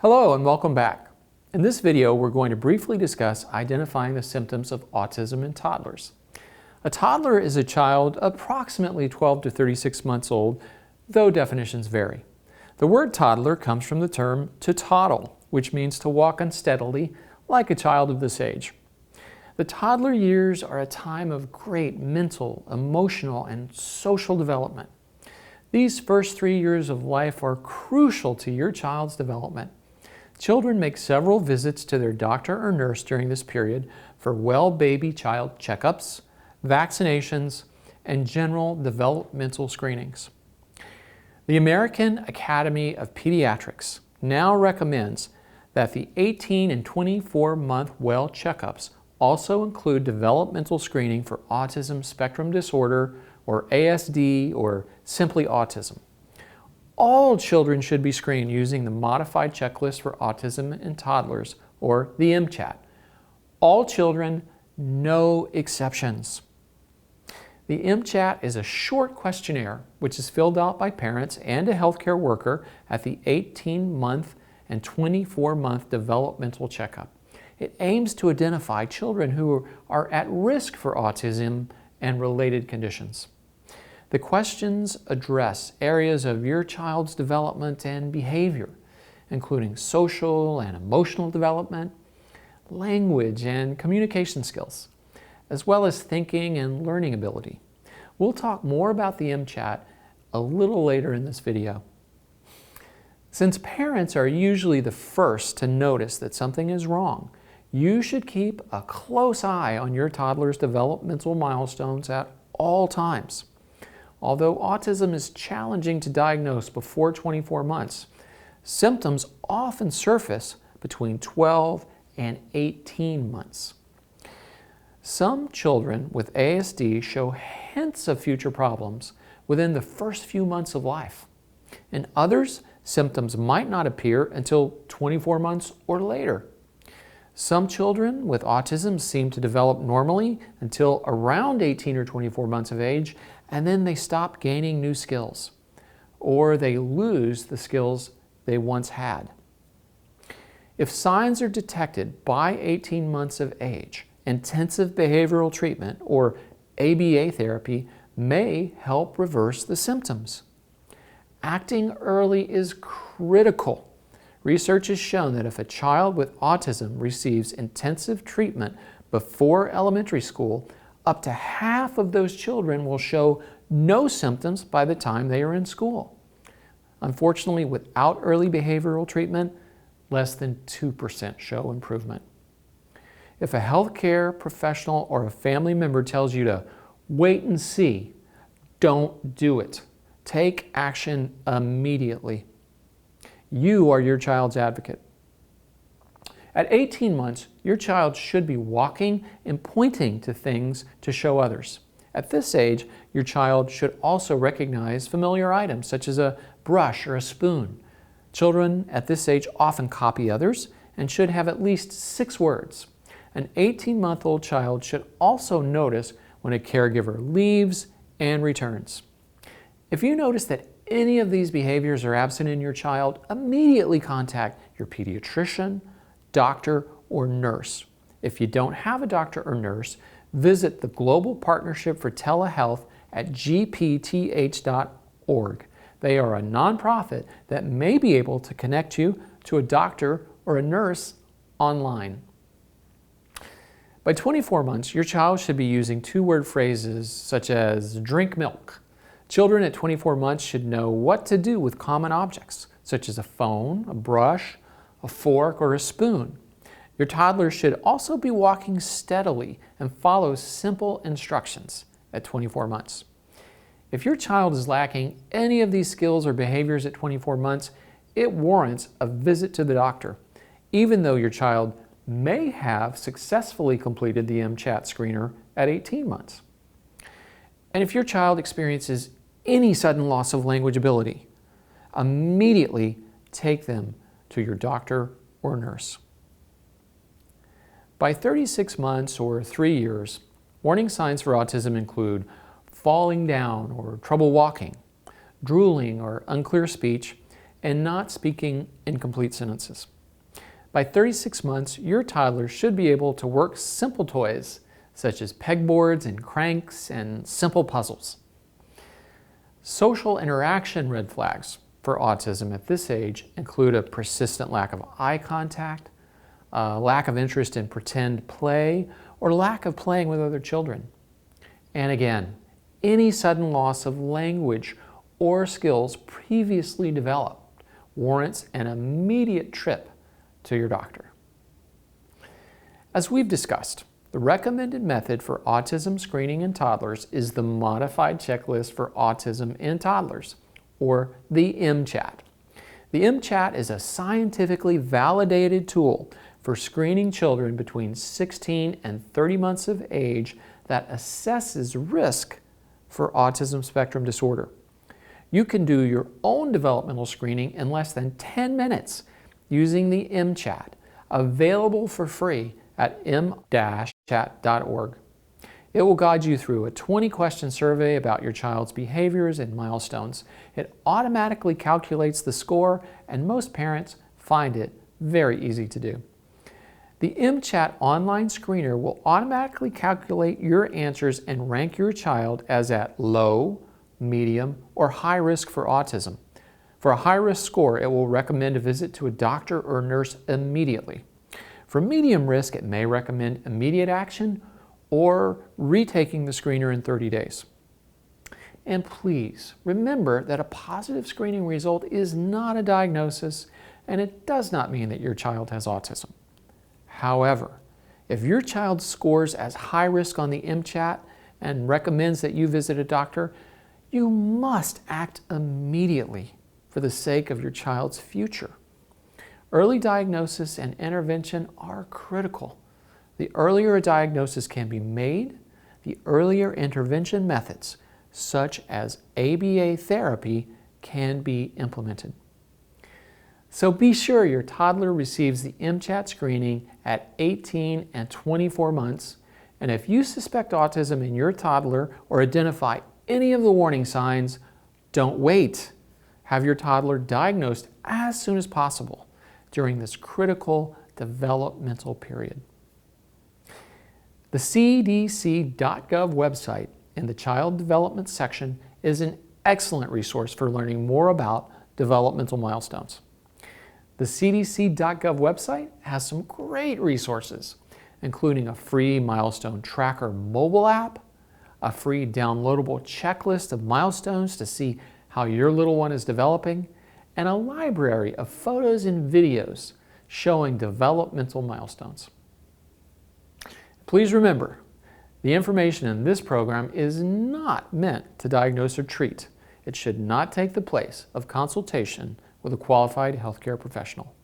Hello and welcome back. In this video, we're going to briefly discuss identifying the symptoms of autism in toddlers. A toddler is a child approximately 12 to 36 months old, though definitions vary. The word toddler comes from the term to toddle, which means to walk unsteadily like a child of this age. The toddler years are a time of great mental, emotional, and social development. These first 3 years of life are crucial to your child's development. Children make several visits to their doctor or nurse during this period for well baby child checkups, vaccinations, and general developmental screenings. The American Academy of Pediatrics now recommends that the 18 and 24-month well checkups also include developmental screening for autism spectrum disorder, or ASD, or simply autism. All children should be screened using the Modified Checklist for Autism in Toddlers, or the MCHAT. All children, no exceptions. The MCHAT is a short questionnaire which is filled out by parents and a healthcare worker at the 18-month and 24-month developmental checkup. It aims to identify children who are at risk for autism and related conditions. The questions address areas of your child's development and behavior, including social and emotional development, language and communication skills, as well as thinking and learning ability. We'll talk more about the MCHAT a little later in this video. Since parents are usually the first to notice that something is wrong, you should keep a close eye on your toddler's developmental milestones at all times. Although autism is challenging to diagnose before 24 months, symptoms often surface between 12 and 18 months. Some children with ASD show hints of future problems within the first few months of life. In others, symptoms might not appear until 24 months or later. Some children with autism seem to develop normally until around 18 or 24 months of age, and then they stop gaining new skills, or they lose the skills they once had. If signs are detected by 18 months of age, intensive behavioral treatment, or ABA therapy, may help reverse the symptoms. Acting early is critical. Research has shown that if a child with autism receives intensive treatment before elementary school, up to half of those children will show no symptoms by the time they are in school. Unfortunately, without early behavioral treatment, less than 2% show improvement. If a healthcare professional or a family member tells you to wait and see, don't do it. Take action immediately. You are your child's advocate. At 18 months, your child should be walking and pointing to things to show others. At this age, your child should also recognize familiar items such as a brush or a spoon. Children at this age often copy others and should have at least 6 words. An 18-month-old child should also notice when a caregiver leaves and returns. If you notice that any of these behaviors are absent in your child, immediately contact your pediatrician, doctor, or nurse. If you don't have a doctor or nurse, visit the Global Partnership for Telehealth at gpth.org. They are a nonprofit that may be able to connect you to a doctor or a nurse online. By 24 months, your child should be using 2-word phrases such as drink milk. Children at 24 months should know what to do with common objects, such as a phone, a brush, a fork, or a spoon. Your toddler should also be walking steadily and follow simple instructions at 24 months. If your child is lacking any of these skills or behaviors at 24 months, it warrants a visit to the doctor, even though your child may have successfully completed the MCHAT screener at 18 months. And if your child experiences any sudden loss of language ability, immediately take them to your doctor or nurse. By 36 months or 3 years, warning signs for autism include falling down or trouble walking, drooling or unclear speech, and not speaking incomplete sentences. By 36 months, your toddler should be able to work simple toys such as pegboards and cranks and simple puzzles. Social interaction red flags for autism at this age include a persistent lack of eye contact, a lack of interest in pretend play, or lack of playing with other children. And again, any sudden loss of language or skills previously developed warrants an immediate trip to your doctor. As we've discussed, the recommended method for autism screening in toddlers is the Modified Checklist for Autism in Toddlers, or the MCHAT. The MCHAT is a scientifically validated tool for screening children between 16 and 30 months of age that assesses risk for autism spectrum disorder. You can do your own developmental screening in less than 10 minutes using the MCHAT, available for free at m-chat.org. It will guide you through a 20-question survey about your child's behaviors and milestones. It automatically calculates the score, and most parents find it very easy to do. The MCHAT online screener will automatically calculate your answers and rank your child as at low, medium, or high risk for autism. For a high-risk score, it will recommend a visit to a doctor or nurse immediately. For medium risk, it may recommend immediate action or retaking the screener in 30 days. And please remember that a positive screening result is not a diagnosis, and it does not mean that your child has autism. However, if your child scores as high risk on the MCHAT and recommends that you visit a doctor, you must act immediately for the sake of your child's future. Early diagnosis and intervention are critical. The earlier a diagnosis can be made, the earlier intervention methods, such as ABA therapy, can be implemented. So be sure your toddler receives the MCHAT screening at 18 and 24 months, and if you suspect autism in your toddler or identify any of the warning signs, don't wait. Have your toddler diagnosed as soon as possible during this critical developmental period. The CDC.gov website in the Child Development section is an excellent resource for learning more about developmental milestones. The CDC.gov website has some great resources, including a free milestone tracker mobile app, a free downloadable checklist of milestones to see how your little one is developing, and a library of photos and videos showing developmental milestones. Please remember, the information in this program is not meant to diagnose or treat. It should not take the place of consultation with a qualified healthcare professional.